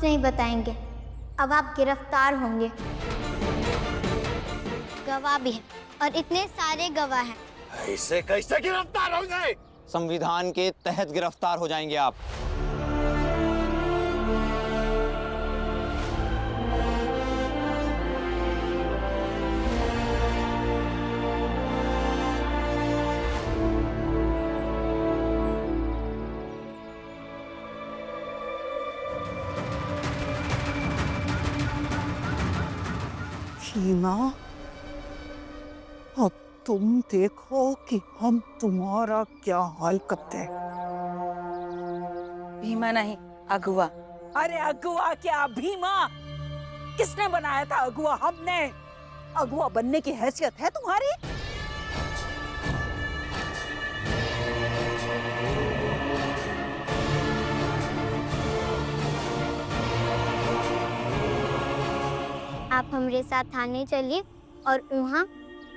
नहीं बताएंगे। अब आप गिरफ्तार होंगे। गवाह भी हैं और इतने सारे गवाह हैं। ऐसे कैसे गिरफ्तार होंगे? संविधान के तहत गिरफ्तार हो जाएंगे आप। भीमा, अब तुम देखो कि हम तुम्हारा क्या हाल करते हैं। भीमा नहीं, अगुआ। अरे अगुआ क्या भीमा? किसने बनाया था अगुआ? हमने। अगुआ बनने की हैसियत है तुम्हारी? आप हमारे साथ थाने चलिए और वहाँ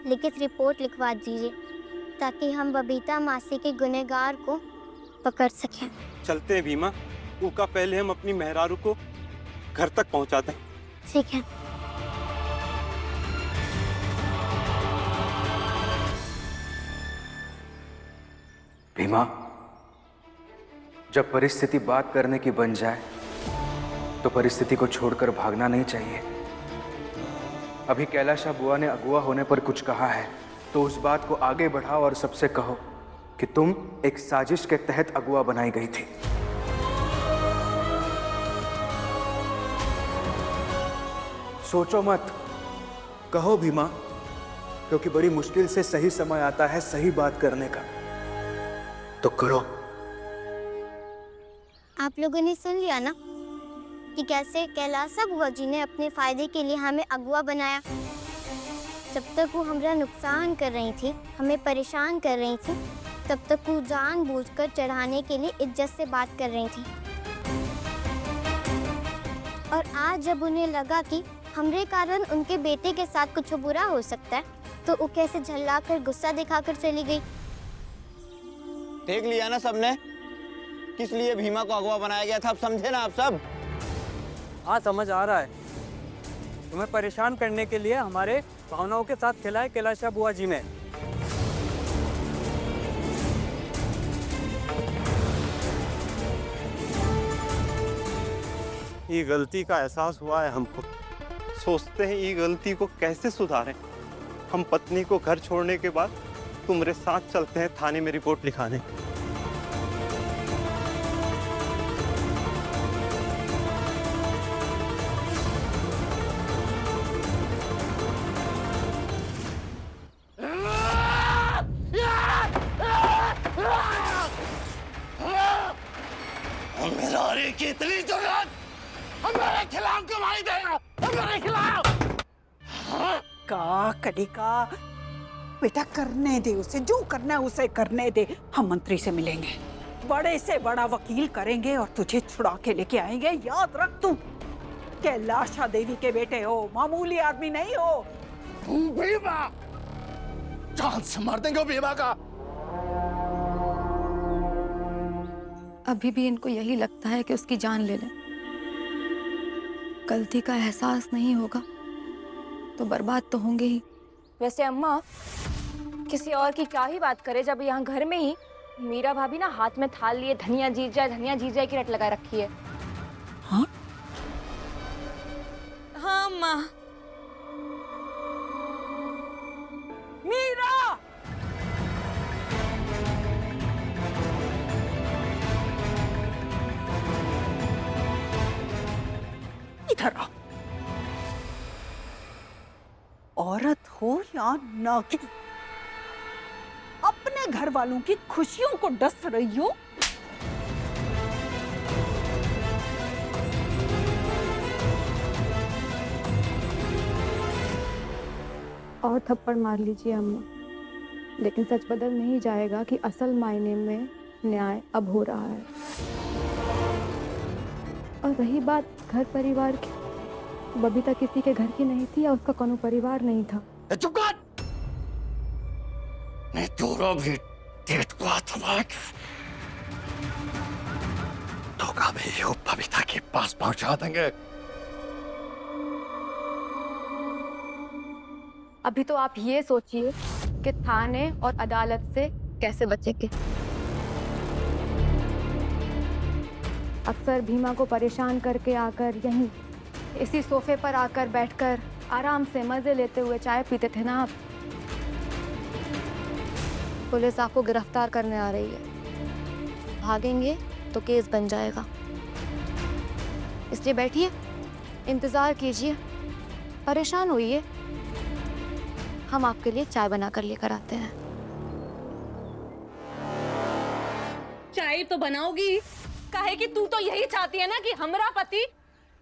लिखित रिपोर्ट लिखवा दीजिए ताकि हम बबीता मासी के गुनहगार को पकड़ सकें। चलते हैं भीमा, उका पहले हम अपनी मेहरारू को घर तक पहुंचाते हैं। ठीक है। भीमा, जब परिस्थिति बात करने की बन जाए तो परिस्थिति को छोड़कर भागना नहीं चाहिए। अभी कैलाशा बुआ ने अगुआ होने पर कुछ कहा है तो उस बात को आगे बढ़ाओ और सबसे कहो कि तुम एक साजिश के तहत अगुआ बनाई गई थी। सोचो मत, कहो भीमा, क्योंकि बड़ी मुश्किल से सही समय आता है सही बात करने का। तो करो। आप लोगों ने सुन लिया ना कि कैसे कैलाशा बुआ जी ने अपने फायदे के लिए हमें अगुआ बनाया। जब तक वो हमारा नुकसान कर रही थी, हमें परेशान कर रही थी, तब तक वो जानबूझकर चढ़ाने के लिए इज्जत से बात कर रही थी। और आज जब उन्हें लगा कि हमरे कारण उनके बेटे के साथ कुछ बुरा हो सकता है, तो वो कैसे झल्लाकर गुस्सा दिखाकर चली गई। देख लिया ना सबने किस लिए भीमा को अगवा बनाया गया था। अब समझे ना आप सब? हाँ, समझ आ रहा है। तुम्हें परेशान करने के लिए हमारे भावनाओं के साथ खेला है कैलाशा बुआ जी ने। ये गलती का एहसास हुआ है हमको। सोचते हैं ये गलती को कैसे सुधारें। हम पत्नी को घर छोड़ने के बाद तुम्हारे साथ चलते हैं थाने में रिपोर्ट लिखाने। मेरे की इतनी जरूरत हमारे खिलाफ गवाही देना, हमारे खिलाफ। का कलिका, बेटा करने दे उसे, जो करना है उसे करने दे। हम मंत्री से मिलेंगे, बड़े से बड़ा वकील करेंगे और तुझे छुड़ा के लेके आएंगे। याद रख, तू कैलाशा देवी के बेटे हो, मामूली आदमी नहीं हो। भीमा, जान से मार देंगे भीमा का। अभी भी इनको यही लगता है कि उसकी जान ले लें। गलती का एहसास नहीं होगा तो बर्बाद तो होंगे ही। वैसे अम्मा, किसी और की क्या ही बात करे जब यहाँ घर में ही मीरा भाभी ना हाथ में थाल लिए धनिया जीजा की रट लगा रखी है। हाँ? हाँ अम्मा। मीरा! इधर आओ। औरत हो या ना की, अपने घर वालों की खुशियों को डस रही हो। और थप्पड़ मार लीजिए अम्मा, लेकिन सच बदल नहीं जाएगा कि असल मायने में न्याय अब हो रहा है। और रही बात घर परिवार की, बबीता किसी के घर की नहीं थी या उसका कोनो परिवार नहीं था। चुप कर! मैं दोनों भी डेट को हाथ मार तो दरोगा भी हो बबीता के पास पहुंचा देंगे। अभी तो आप ये सोचिए कि थाने और अदालत से कैसे बचेंगे। अक्सर भीमा को परेशान करके आकर यहीं इसी सोफे पर आकर बैठकर आराम से मजे लेते हुए चाय पीते थे ना आप। पुलिस आपको गिरफ्तार करने आ रही है, भागेंगे तो केस बन जाएगा। इसलिए बैठिए, इंतजार कीजिए, परेशान होइए, हम आपके लिए चाय बना कर लेकर आते हैं। चाय तो बनाओगी, काहे कि तू तो यही चाहती है ना कि हमारा पति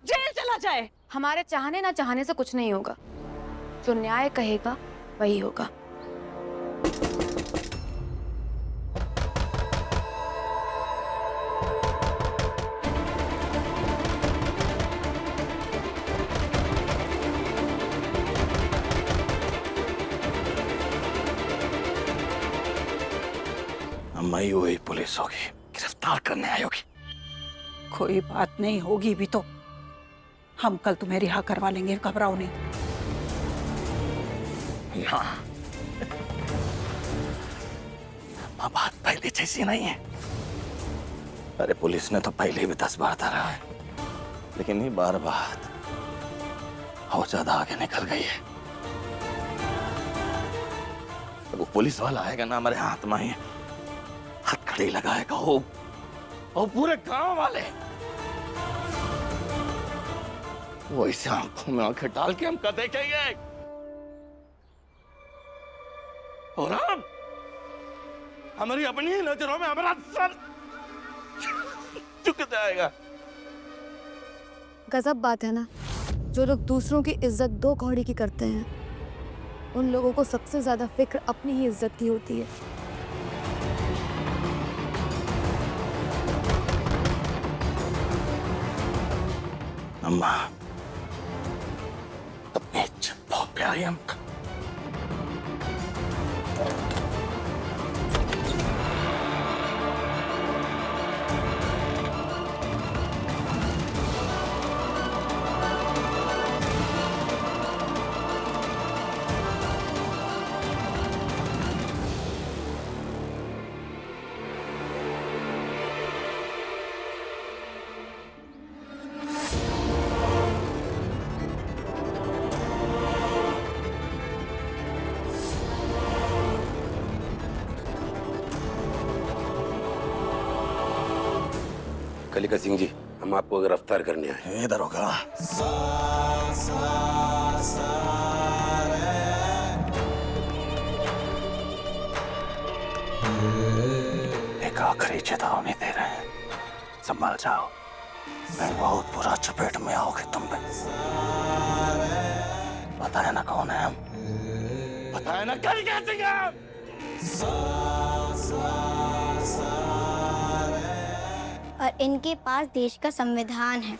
जेल चला जाए। हमारे चाहने ना चाहने से कुछ नहीं होगा, जो न्याय कहेगा वही होगा। अम्मा ही वही पुलिस होगी, गिरफ्तार करने आई होगी। कोई बात नहीं होगी भी तो हम कल तुम्हें रिहा करवा लेंगे, घबराओ नहीं। ना, अम्मा बात पहले जैसी नहीं है। अरे पुलिस ने तो पहले भी 10 बार धरा है, लेकिन ये बार बात और ज्यादा आगे निकल गई है। वो पुलिस वाला आएगा ना हमारे हाथ में ही हथकड़ी लगाएगा वो, और पूरे गांव वाले वो इसे आंखों में आंखें डाल के हमका देखेंगे और हम हमारी अपनी नजरों में हमारा सर झुक जाएगा। गजब बात है ना, जो लोग दूसरों की इज्जत दो कौड़ी की करते हैं, उन लोगों को सबसे ज्यादा फिक्र अपनी ही इज्जत की होती है। अम्मा अपनी इज्जत बहुत प्यारी है हमका। कलिका सिंह जी, हम आपको गिरफ्तार करने आए हैं। इधर होगा। एक आखिरी चेतावनी दे रहे हैं, संभाल जाओ, मैं बहुत बुरा चपेट में आओगे तुम पे। पता है ना कौन है हम? पता है ना कलिका सिंह हम? और इनके पास देश का संविधान है,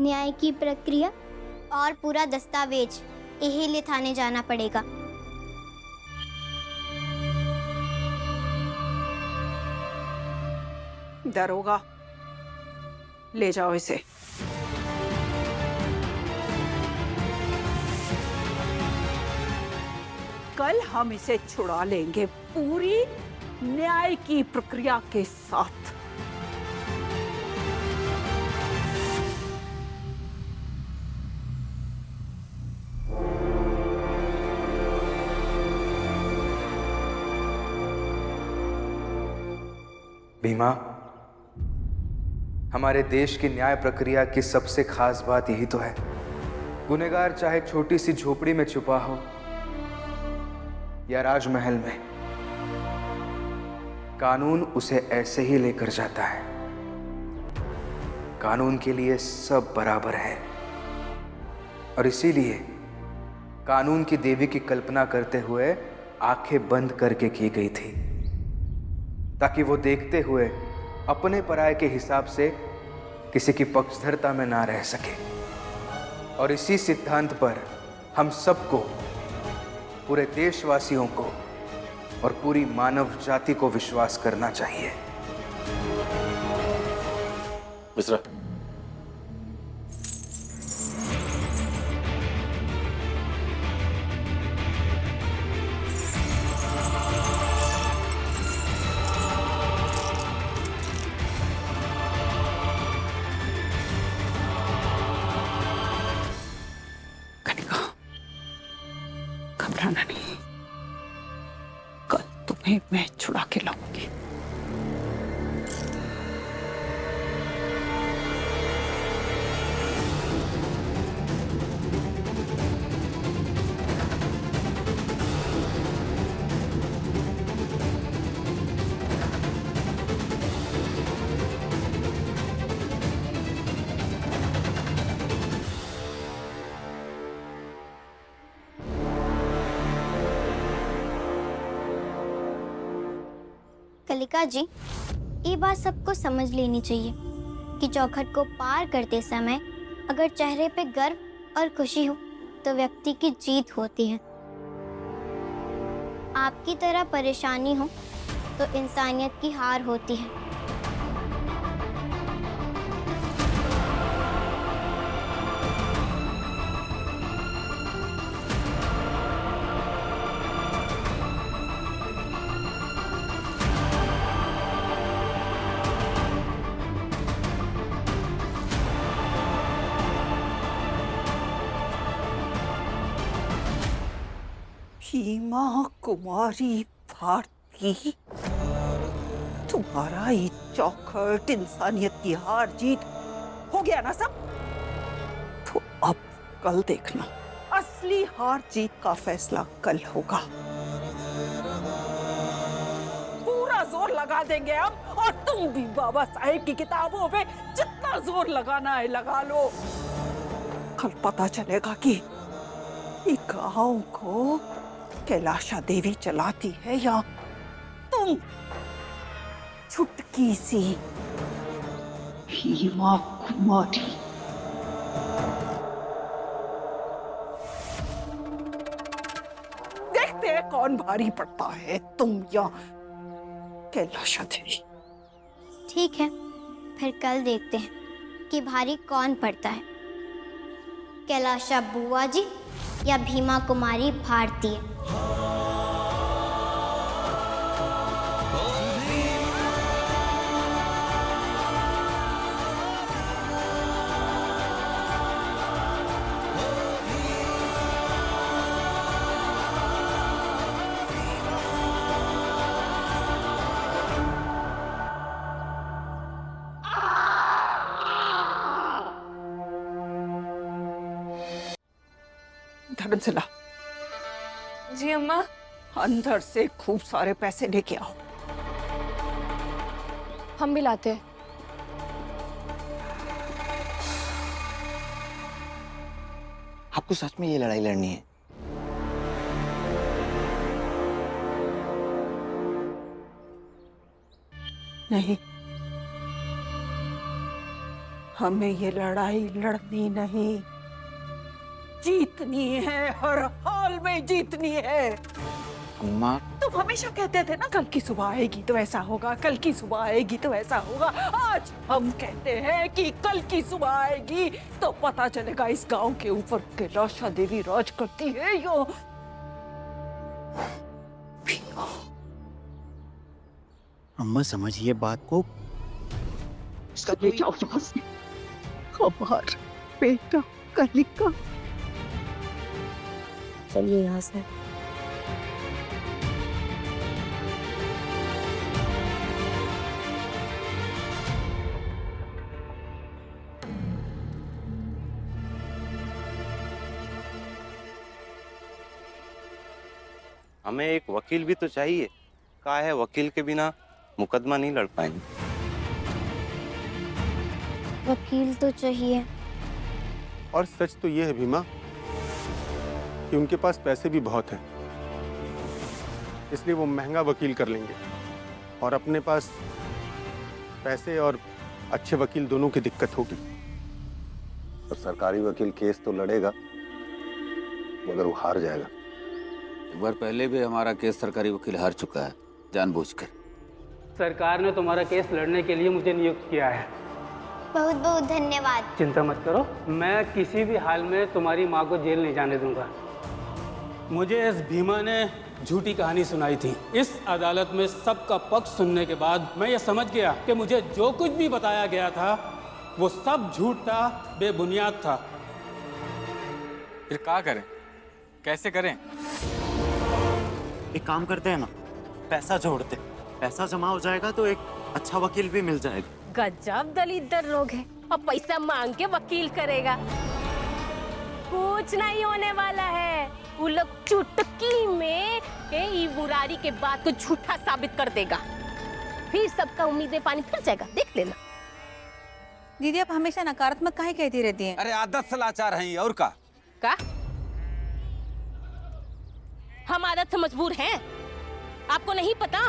न्याय की प्रक्रिया और पूरा दस्तावेज, यही लिए थाने जाना पड़ेगा। दरोगा, ले जाओ इसे। कल हम इसे छुड़ा लेंगे पूरी न्याय की प्रक्रिया के साथ। भीमा, हमारे देश की न्याय प्रक्रिया की सबसे खास बात यही तो है, गुनहगार चाहे छोटी सी झोपड़ी में छुपा हो या राजमहल में, कानून उसे ऐसे ही लेकर जाता है। कानून के लिए सब बराबर है और इसीलिए कानून की देवी की कल्पना करते हुए आंखें बंद करके की गई थी, ताकि वो देखते हुए अपने पराये के हिसाब से किसी की पक्षधरता में ना रह सके। और इसी सिद्धांत पर हम सबको, पूरे देशवासियों को और पूरी मानव जाति को विश्वास करना चाहिए। मिश्रा, कनिका, घबराना नहीं, कल तुम्हें मैं छुड़ा के लाऊंगी। कलिका जी, ये बात सबको समझ लेनी चाहिए कि चौखट को पार करते समय अगर चेहरे पे गर्व और खुशी हो तो व्यक्ति की जीत होती है। आपकी तरह परेशानी हो तो इंसानियत की हार होती है। भीमा कुमारी भारती, तुम्हारा ये चौखट इंसानियत की हार जीत हो गया ना सब? तो अब कल देखना, असली हार जीत का फैसला कल होगा। पूरा जोर लगा देंगे हम, और तुम भी बाबा साहेब की किताबों में जितना जोर लगाना है लगा लो। कल पता चलेगा कि ये गांव को कैलाशा देवी चलाती है या तुम, छुटकी सी भीमा कुमारी। देखते हैं कौन भारी पड़ता है, तुम या कैलाशा देवी। ठीक है, फिर कल देखते हैं कि भारी कौन पड़ता है, कैलाशा बुआ जी या भीमा कुमारी भारती। धर्मशिला, जी अम्मा। अंदर से खूब सारे पैसे लेके आओ। हम भी लाते हैं। आपको सच में ये लड़ाई लड़नी है? नहीं, हमें ये लड़ाई लड़नी नहीं, जीतनी है, हर हाल में जीतनी है। अम्मा, तुम हमेशा कहते थे ना कल की सुबह आएगी तो ऐसा होगा, कल की सुबह आएगी तो ऐसा होगा। आज हम कहते हैं कि कल की सुबह आएगी तो पता चलेगा इस गांव के ऊपर कैलाशा देवी राज करती है या भीमा। अम्मा समझिए बात को। ले जाओ यहाँ से, हमारा बेटा कलिका। चलिए यहाँ से। हमें एक वकील भी तो चाहिए। कहा है वकील के बिना मुकदमा नहीं लड़ पाएंगे। वकील तो चाहिए। और सच तो ये है भीमा कि उनके पास पैसे भी बहुत हैं, इसलिए वो महंगा वकील कर लेंगे। और अपने पास पैसे और अच्छे वकील दोनों की दिक्कत होगी। और सरकारी वकील केस तो लड़ेगा मगर वो हार जाएगा। एक बार पहले भी हमारा केस सरकारी वकील हार चुका है जानबूझकर। सरकार ने तुम्हारा केस लड़ने के लिए मुझे नियुक्त किया है। बहुत बहुत धन्यवाद। चिंता मत करो, मैं किसी भी हाल में तुम्हारी माँ को जेल नहीं जाने दूंगा। मुझे इस भीमा ने झूठी कहानी सुनाई थी। इस अदालत में सबका पक्ष सुनने के बाद मैं ये समझ गया कि मुझे जो कुछ भी बताया गया था वो सब झूठ था, बेबुनियाद था। फिर क्या करें, कैसे करें? एक काम करते हैं ना, पैसा जोड़ते, पैसा जमा हो जाएगा तो एक अच्छा वकील भी मिल जाएगा। गजब दलित लोग हैं, और पैसा मांग के वकील करेगा। कुछ नहीं होने वाला है, वो लोग चुटकी में ये मुरारी के बात को झूठा साबित कर देगा, फिर सबका उम्मीदें पानी फिर जाएगा, देख लेना। दीदी आप हमेशा नकारात्मक काहे कहती रहती हैं? अरे आदत से लाचार हैं और का? हम आदत से मजबूर हैं? आपको नहीं पता?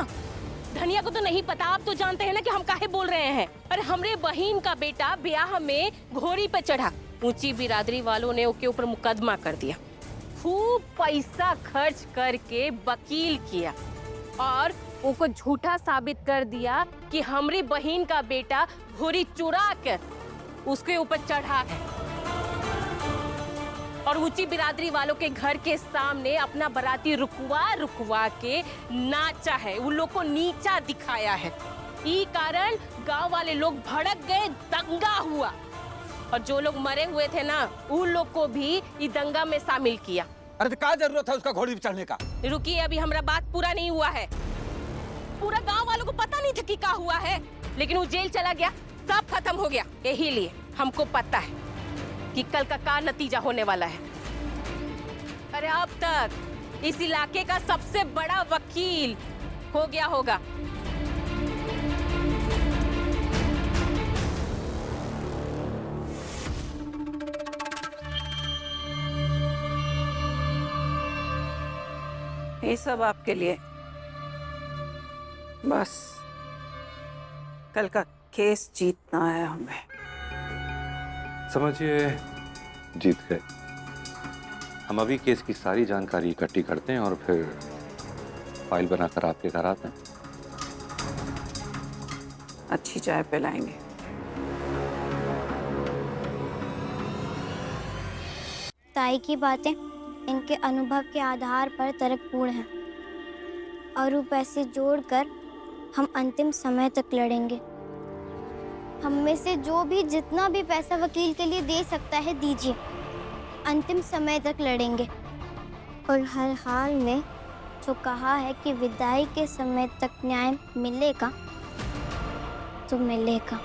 धनिया को तो नहीं पता, आप तो जानते हैं ना कि हम काहे बोल रहे हैं। अरे हमरे बहन का बेटा ब्याह में घोड़ी पे चढ़ा, ऊंची बिरादरी वालों ने उसके ऊपर मुकदमा कर दिया, खूब पैसा खर्च करके वकील किया और उनको झूठा साबित कर दिया कि हमरी बहन का बेटा घोड़ी चुरा कर उसके ऊपर चढ़ा है और ऊंची बिरादरी वालों के घर के सामने अपना बाराती रुकवा के नाचा है, उन लोग को नीचा दिखाया है। इस कारण गांव वाले लोग भड़क गए, दंगा हुआ और जो लोग मरे हुए थे ना उन लोग को भी इस दंगा में शामिल किया। अरे तो क्या जरूरत है उसका घोड़ी पे चढ़ने का? रुकिए, अभी हमारा बात पूरा नहीं हुआ है। पूरा गांव वालों को पता नहीं था कि क्या हुआ है, लेकिन वो जेल चला गया, सब खत्म हो गया। यही लिए हमको पता है कि कल का क्या नतीजा होने वाला है। अरे अब तक इस इलाके का सबसे बड़ा वकील हो गया होगा। ये सब आपके लिए, बस कल का केस जीतना है हमें। समझिए जीत गए। हम अभी केस की सारी जानकारी इकट्ठी करते हैं और फिर फाइल बनाकर आपके घर आते हैं। अच्छी चाय पिलाएंगे। ताई की बातें इनके अनुभव के आधार पर तर्कपूर्ण हैं और वो पैसे जोड़कर हम अंतिम समय तक लड़ेंगे। हम में से जो भी जितना भी पैसा वकील के लिए दे सकता है दीजिए, अंतिम समय तक लड़ेंगे और हर हाल में जो कहा है कि विदाई के समय तक न्याय मिलेगा तो मिलेगा।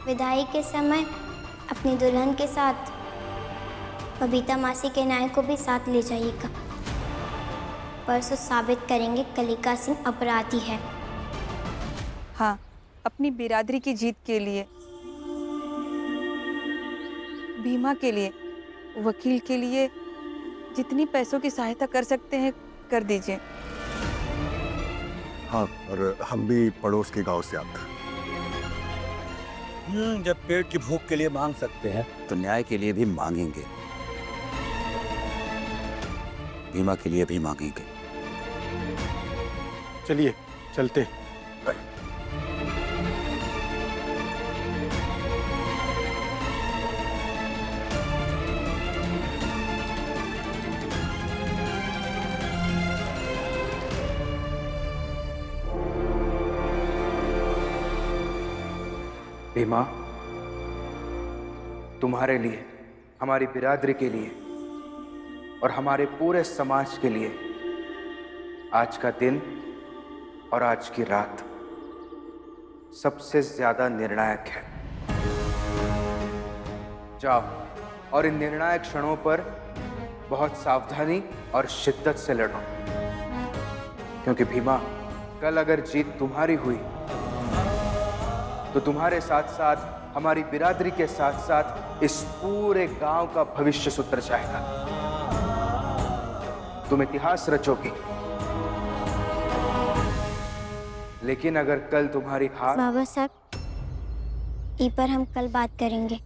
विदाई के समय अपनी दुल्हन के साथ बबीता मासी के न्याय को भी साथ ले जाइएगा। परसों साबित करेंगे कलिका सिंह अपराधी है। हाँ, अपनी बिरादरी की जीत के लिए, भीमा के लिए, वकील के लिए जितनी पैसों की सहायता कर सकते हैं कर दीजिए। हाँ, और हम भी पड़ोस के गांव से आते हैं। जब पेट की भूख के लिए मांग सकते हैं तो न्याय के लिए भी मांगेंगे, भीमा के लिए भी मांगेंगे। चलिए चलते। भीमा, तुम्हारे लिए, हमारी बिरादरी के लिए और हमारे पूरे समाज के लिए आज का दिन और आज की रात सबसे ज्यादा निर्णायक है। जाओ और इन निर्णायक क्षणों पर बहुत सावधानी और शिद्दत से लड़ो, क्योंकि भीमा, कल अगर जीत तुम्हारी हुई तो तुम्हारे साथ साथ हमारी बिरादरी के साथ साथ इस पूरे गांव का भविष्य सुधर जाएगा। तुम इतिहास रचोगी, लेकिन अगर कल तुम्हारी हार। बाबा साहब, ई पर हम कल बात करेंगे।